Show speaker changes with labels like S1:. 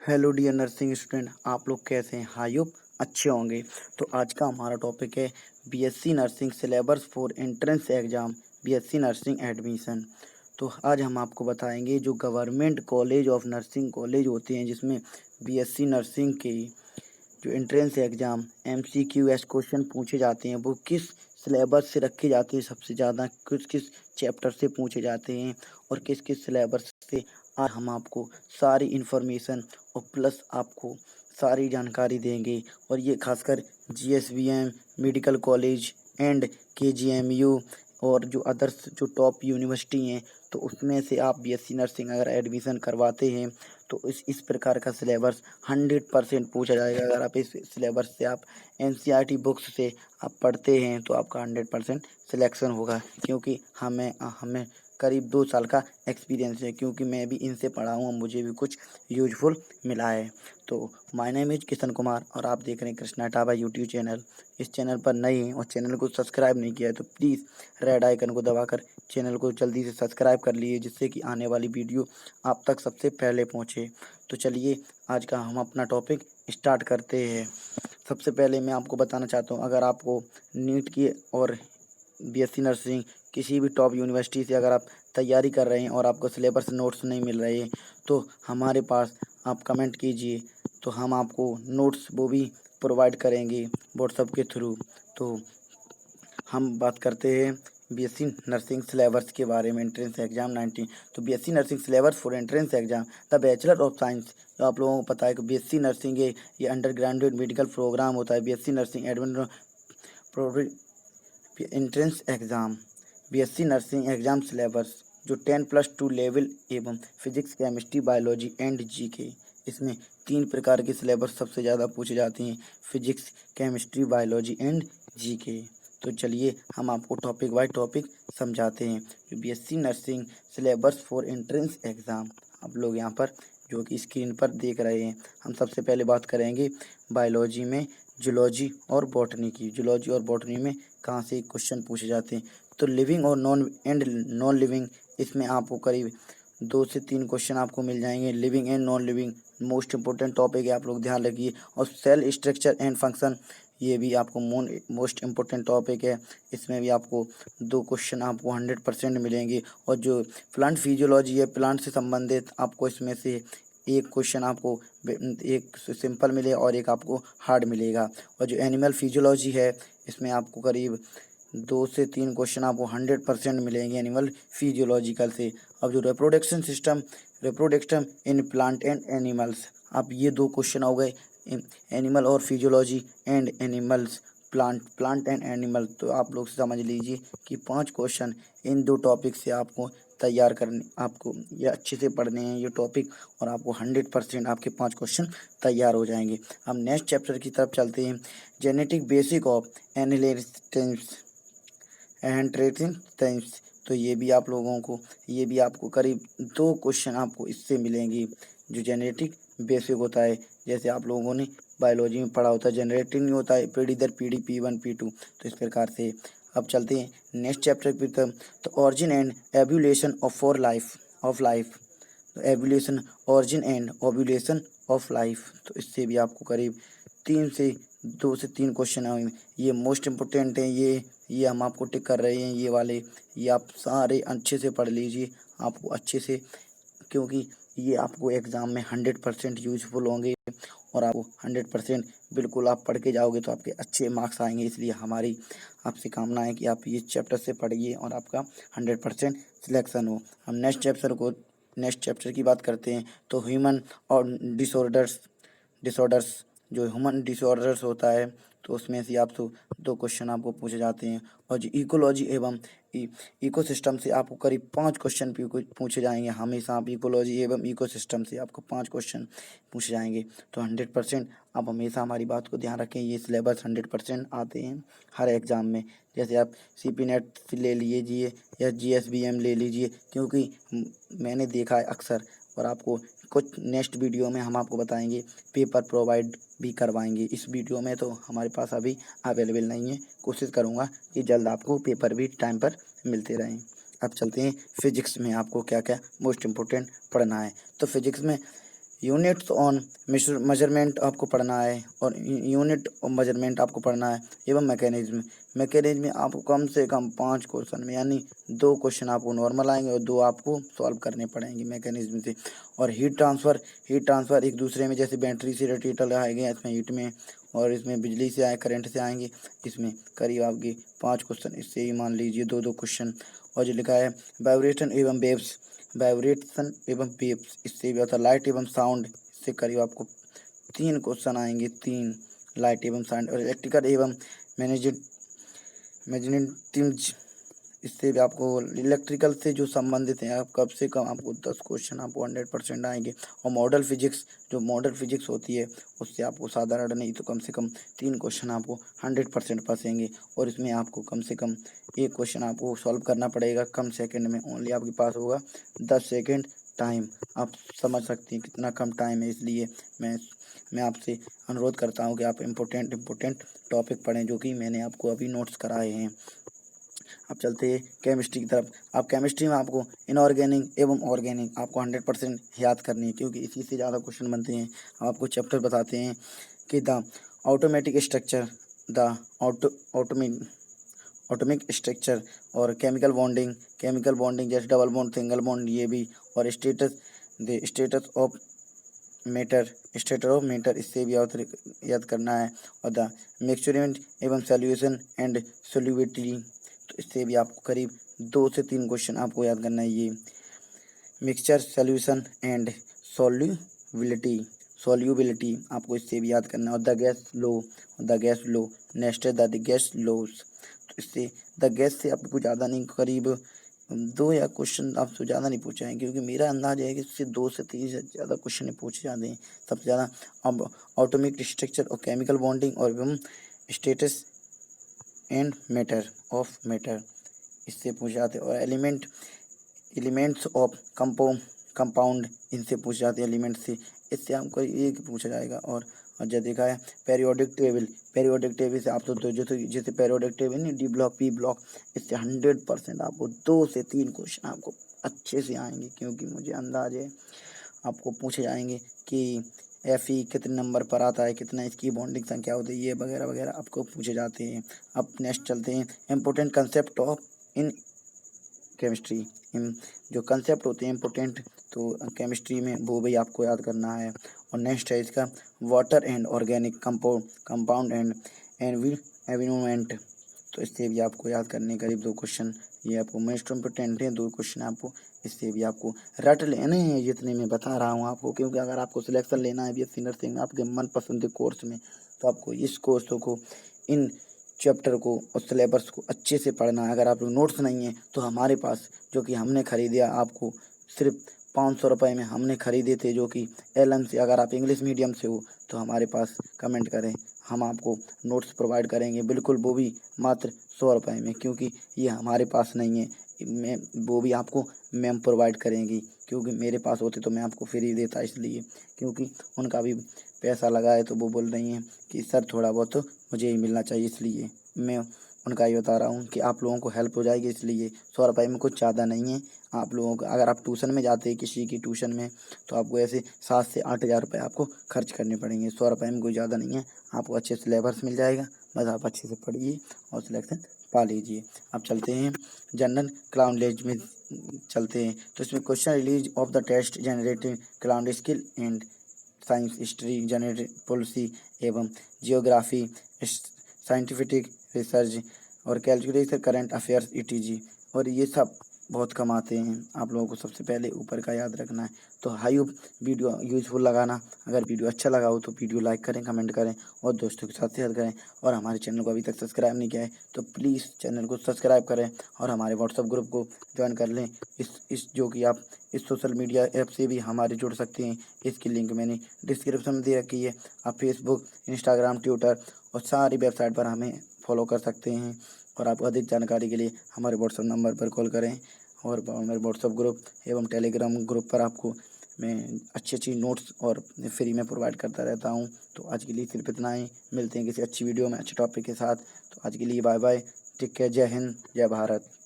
S1: Hello dear nursing student, आप लोग कैसे हैं? आई होप अच्छे होंगे। तो आज का हमारा टॉपिक है BSc nursing syllabus for entrance exam, BSc nursing admission. तो आज हम आपको बताएंगे जो government college of nursing college होते हैं जिसमें बीएससी नर्सिंग के जो एंट्रेंस एग्ज़ाम एमसीक्यूएस क्वेश्चन पूछे जाते हैं वो किस सिलेबस से रखे जाते हैं, सबसे ज़्यादा किस किस चैप्टर से पूछे जाते हैं और किस किस सिलेबस से। आज हम आपको सारी इन्फॉर्मेशन और प्लस आपको सारी जानकारी देंगे। और ये खासकर GSVM medical college and KGMU और जो अदर्स जो टॉप यूनिवर्सिटी हैं तो उसमें से आप बीएससी नर्सिंग अगर एडमिशन करवाते हैं तो इस प्रकार का सिलेबस 100% पूछा जाएगा। अगर आप इस सिलेबस से आप एनसीईआरटी बुक्स से आप पढ़ते हैं तो आपका 100% सिलेक्शन होगा, क्योंकि हमें हमें करीब 2 साल का एक्सपीरियंस है, क्योंकि मैं भी इनसे पढ़ा हूँ, मुझे भी कुछ यूजफुल मिला है। तो my name is Kishan Kumar और आप देख रहे हैं कृष्णा टाबा यूट्यूब चैनल। इस चैनल पर नए हैं और चैनल को सब्सक्राइब नहीं किया है तो प्लीज़ रेड आइकन को दबाकर चैनल को जल्दी से सब्सक्राइब कर लीजिए, जिससे कि आने वाली वीडियो आप तक सबसे पहले पहुँचे। तो चलिए आज का हम अपना टॉपिक स्टार्ट करते हैं। सबसे पहले मैं आपको बताना चाहता हूँ, अगर आपको नीट की और बीएससी नर्सिंग किसी भी टॉप यूनिवर्सिटी से अगर आप तैयारी कर रहे हैं और आपको सिलेबस नोट्स नहीं मिल रहे हैं तो हमारे पास आप कमेंट कीजिए, तो हम आपको नोट्स वो भी प्रोवाइड करेंगे व्हाट्सएप के थ्रू। तो हम बात करते हैं बीएससी नर्सिंग सिलेबस के बारे में। एंट्रेंस एग्जाम 19, तो BSc nursing syllabus for entrance exam the bachelor of science. तो आप लोगों को पता है कि बीएससी नर्सिंग ये अंडर ग्रेजुएट मेडिकल प्रोग्राम होता है। BSc nursing admin entrance exam BSc nursing exam syllabus जो 10+2 लेवल एवं physics chemistry biology and GK, इसमें 3 प्रकार के सिलेबस सबसे ज़्यादा पूछे जाते हैं, physics chemistry biology and GK. तो चलिए हम आपको टॉपिक बाय टॉपिक समझाते हैं। जो BSc nursing syllabus for entrance exam आप लोग यहाँ पर जो कि स्क्रीन पर देख रहे हैं, हम सबसे पहले बात करेंगे बायोलॉजी में जूलॉजी और बॉटनी की। जूलॉजी और बॉटनी में कहाँ से क्वेश्चन पूछे जाते हैं, तो लिविंग और नॉन लिविंग, इसमें आपको करीब 2 से 3 क्वेश्चन आपको मिल जाएंगे। Living and non living most important topic है, आप लोग ध्यान रखिए। और सेल स्ट्रक्चर एंड फंक्शन, ये भी आपको मोस्ट इम्पोर्टेंट टॉपिक है, इसमें भी आपको 2 क्वेश्चन आपको 100% मिलेंगे। और जो प्लांट फिजियोलॉजी है, प्लांट से संबंधित, आपको इसमें से एक क्वेश्चन आपको एक सिंपल मिले और एक आपको हार्ड मिलेगा। और जो एनिमल फिजियोलॉजी है इसमें आपको करीब 2 से 3 क्वेश्चन आपको 100% मिलेंगे एनिमल फिजियोलॉजिकल से। अब जो reproduction in plant and animals, अब ये 2 क्वेश्चन हो गए, एनिमल और physiology and animals, plant and animal. तो आप लोग समझ लीजिए कि 5 क्वेश्चन इन 2 टॉपिक से आपको तैयार करने, आपको ये अच्छे से पढ़ने हैं ये टॉपिक, और आपको 100% आपके 5 क्वेश्चन तैयार हो जाएंगे। अब नेक्स्ट चैप्टर की तरफ चलते हैं, genetic basic of analytics and tracing times. तो ये भी आपको करीब 2 क्वेश्चन आपको इससे मिलेंगे। जो जेनेटिक बेसिक होता है, जैसे आप लोगों ने बायोलॉजी में पढ़ा होता है, जेनरेटिंग नहीं होता है पीढ़ी दर पीढ़ी P1 P2, तो इस प्रकार से। अब चलते हैं नेक्स्ट चैप्टर की तरफ, तो origin and evolution of life, तो evolution, origin and ovulation of life, तो इससे भी आपको करीब 2 से 3 क्वेश्चन आएंगे। ये मोस्ट इम्पोर्टेंट हैं, ये हम आपको टिक कर रहे हैं, ये वाले ये आप सारे अच्छे से पढ़ लीजिए, आपको अच्छे से, क्योंकि ये आपको एग्ज़ाम में 100% यूजफुल होंगे। और आपको 100% बिल्कुल आप पढ़ के जाओगे तो आपके अच्छे मार्क्स आएंगे। इसलिए हमारी आपसे कामना है कि आप ये चैप्टर से पढ़िए और आपका 100% सिलेक्शन हो। हम नेक्स्ट चैप्टर की बात करते हैं, तो ह्यूमन और डिसऑर्डर्स जो ह्यूमन डिसऑर्डर्स होता है, तो उसमें से आपको 2 क्वेश्चन आपको पूछे जाते हैं। और जो इकोलॉजी एवं इकोसिस्टम से आपको करीब 5 क्वेश्चन पूछे जाएंगे। हमेशा आप इकोलॉजी एवं इकोसिस्टम से आपको 5 क्वेश्चन पूछे जाएंगे। तो 100% आप हमेशा हमारी बात को ध्यान रखें, ये सिलेबस 100% आते हैं हर एग्ज़ाम में। जैसे आप CP नेट ले लीजिए या GSBM ले लीजिए, क्योंकि मैंने देखा है अक्सर। और आपको कुछ नेक्स्ट वीडियो में हम आपको बताएंगे, पेपर प्रोवाइड भी करवाएंगे। इस वीडियो में तो हमारे पास अभी अवेलेबल नहीं है, कोशिश करूँगा कि जल्द आपको पेपर भी टाइम पर मिलते रहें। अब चलते हैं फिजिक्स में आपको क्या क्या मोस्ट इम्पोर्टेंट पढ़ना है। तो फिजिक्स में यूनिट्स ऑन मेजरमेंट आपको पढ़ना है, और यूनिट ऑफ मेजरमेंट आपको पढ़ना है, एवं मैकेनिज्म मैकेनिज्म में आपको कम से कम 5 क्वेश्चन में, यानी 2 क्वेश्चन आपको नॉर्मल आएंगे और 2 आपको सॉल्व करने पड़ेंगे मैकेनिज्म से। और हीट ट्रांसफ़र एक दूसरे में, जैसे बैटरी से रेडिएटर आएंगे इसमें हीट में, और इसमें बिजली से आए करंट से आएंगे, इसमें करीब आपके 5 क्वेश्चन इससे ही मान लीजिए 2-2 क्वेश्चन। और जो लिखा है वाइब्रेशन एवं वेव्स, इससे भी होता है लाइट एवं साउंड, इससे करीब आपको 3 क्वेश्चन आएंगे, 3 लाइट एवं साउंड। और इलेक्ट्रिकल एवं मैग्नेटिज्म, इससे भी आपको इलेक्ट्रिकल से जो संबंधित हैं, आप कम से कम आपको 10 क्वेश्चन आपको 100% आएंगे। और मॉडल फिजिक्स, जो मॉडल फिजिक्स होती है उससे आपको साधारण नहीं तो कम से कम 3 क्वेश्चन आपको 100% फंसेंगे। और इसमें आपको कम से कम 1 क्वेश्चन आपको सॉल्व करना पड़ेगा कम सेकंड में, ओनली आपके पास होगा 10 सेकंड टाइम। आप समझ सकते हैं कितना कम टाइम है, इसलिए मैं आपसे अनुरोध करता हूँ कि आप इम्पोर्टेंट टॉपिक पढ़ें जो कि मैंने आपको अभी नोट्स कराए हैं। अब चलते हैं केमिस्ट्री की तरफ। अब केमिस्ट्री में आपको इनऑर्गेनिक एवं ऑर्गेनिक आपको 100% याद करनी है, क्योंकि इसी से ज़्यादा क्वेश्चन बनते हैं। हम आपको चैप्टर बताते हैं कि the automatic structure, the atomic structure, और केमिकल बॉन्डिंग जैसे डबल बॉन्ड, सिंगल बॉन्ड, ये भी। और स्टेटस ऑफ मैटर, इससे भी याद करना है। और द मिक्सचरमेंट एवं सॉल्यूशन एंड सोल्यूबिलिटी, तो इससे भी आपको करीब 2 से 3 क्वेश्चन आपको याद करना है। ये मिक्सचर, सॉल्यूशन एंड सॉल्यूबिलिटी आपको इससे भी याद करना है। और द गैस लो, नेक्स्ट है द गैस लॉज, तो इससे द गैस से आपको ज़्यादा नहीं, करीब 2 या क्वेश्चन आपसे ज़्यादा नहीं पूछे हैं, क्योंकि मेरा अंदाज़ है कि इससे 2 से 3 से ज़्यादा क्वेश्चन नहीं पूछे जाते हैं सबसे ज़्यादा। अब ऑटोमिक स्ट्रक्चर और केमिकल बॉन्डिंग और एवं स्टेटस एंड मैटर, इससे पूछे जाते हैं। और एलिमेंट्स ऑफ कंपाउंड, इनसे पूछे जाते हैं एलिमेंट से, इससे हमको एक पूछा जाएगा। और जो देखा है पेरियोडिक टेबल से आप तो जैसे पेरियोडिक टेबल नहीं, डी ब्लॉक, पी ब्लॉक, इससे 100% आपको 2 से 3 क्वेश्चन आपको अच्छे से आएंगे, क्योंकि मुझे अंदाज है आपको पूछे जाएंगे कि Fe कितने नंबर पर आता है, कितना इसकी बॉन्डिंग संख्या होती है, ये वगैरह वगैरह आपको पूछे जाते हैं। अब नेक्स्ट चलते हैं important concept of in chemistry, जो कंसेप्ट होते हैं इम्पोर्टेंट, तो केमिस्ट्री में वो भी आपको याद करना है। और नेक्स्ट है इसका water and organic compound and environment, तो इससे भी आपको याद करने करीब 2 क्वेश्चन, ये आपको मोस्ट इम्पोर्टेंट है, 2 क्वेश्चन आपको इससे भी आपको रट लेने हैं, जितने मैं बता रहा हूँ आपको। क्योंकि अगर आपको सिलेक्शन लेना है BSc नर्सिंग में आपके मनपसंद कोर्स में, तो आपको इस कोर्स को, इन चैप्टर को और सिलेबस को अच्छे से पढ़ना है। अगर आप लोग नोट्स नहीं हैं तो हमारे पास, जो कि हमने खरीदा आपको सिर्फ 500 रुपये में हमने खरीदे थे, जो कि LM से, अगर आप इंग्लिश मीडियम से हो तो हमारे पास कमेंट करें, हम आपको नोट्स प्रोवाइड करेंगे बिल्कुल, वो भी मात्र 100 रुपये में, क्योंकि ये हमारे पास नहीं है, मैं वो भी आपको मैम प्रोवाइड करेंगी, क्योंकि मेरे पास होते तो मैं आपको फ्री देता, इसलिए क्योंकि उनका भी पैसा लगा है, तो वो बोल रही हैं कि सर थोड़ा बहुत तो मुझे ही मिलना चाहिए, इसलिए मैं उनका ये बता रहा हूँ कि आप लोगों को हेल्प हो जाएगी। इसलिए 100 रुपये में कुछ ज़्यादा नहीं है आप लोगों को। अगर आप ट्यूशन में जाते हैं किसी की ट्यूशन में, तो आपको ऐसे 7 से 8 हज़ार रुपये आपको खर्च करने पड़ेंगे। 100 रुपये में कोई ज़्यादा नहीं है, आपको अच्छे सिलेबस मिल जाएगा, बस आप अच्छे से पढ़िए और सिलेक्शन पा लीजिए। अब चलते हैं जनरल क्लाउंडेज में चलते हैं, तो इसमें question release of the test generating cloud skill and science, history, general policy एवं जियोग्राफी, साइंटिफिक रिसर्च, और कैलकुलेशन, करंट अफेयर्स, ETG, और ये सब बहुत कम आते हैं। आप लोगों को सबसे पहले ऊपर का याद रखना है। तो हाई होप वीडियो यूज़फुल लगाना, अगर वीडियो अच्छा लगा हो तो वीडियो लाइक करें, कमेंट करें और दोस्तों के साथ शेयर करें। और हमारे चैनल को अभी तक सब्सक्राइब नहीं किया है तो प्लीज़ चैनल को सब्सक्राइब करें और हमारे व्हाट्सएप ग्रुप को ज्वाइन कर लें। इस जो कि आप इस सोशल मीडिया ऐप से भी हमारे जुड़ सकते हैं, इसकी लिंक मैंने डिस्क्रिप्शन में दे रखी है। आप फेसबुक, इंस्टाग्राम, ट्विटर और सारी वेबसाइट पर हमें फॉलो कर सकते हैं। और आप अधिक जानकारी के लिए हमारे व्हाट्सएप नंबर पर कॉल करें, और हमारे व्हाट्सएप ग्रुप एवं टेलीग्राम ग्रुप पर आपको मैं अच्छी नोट्स और फ्री में प्रोवाइड करता रहता हूं। तो आज के लिए सिर्फ इतना ही, मिलते हैं किसी अच्छी वीडियो में अच्छे टॉपिक के साथ। तो आज के लिए बाय बाय, टेक केयर, जय हिंद, जय भारत।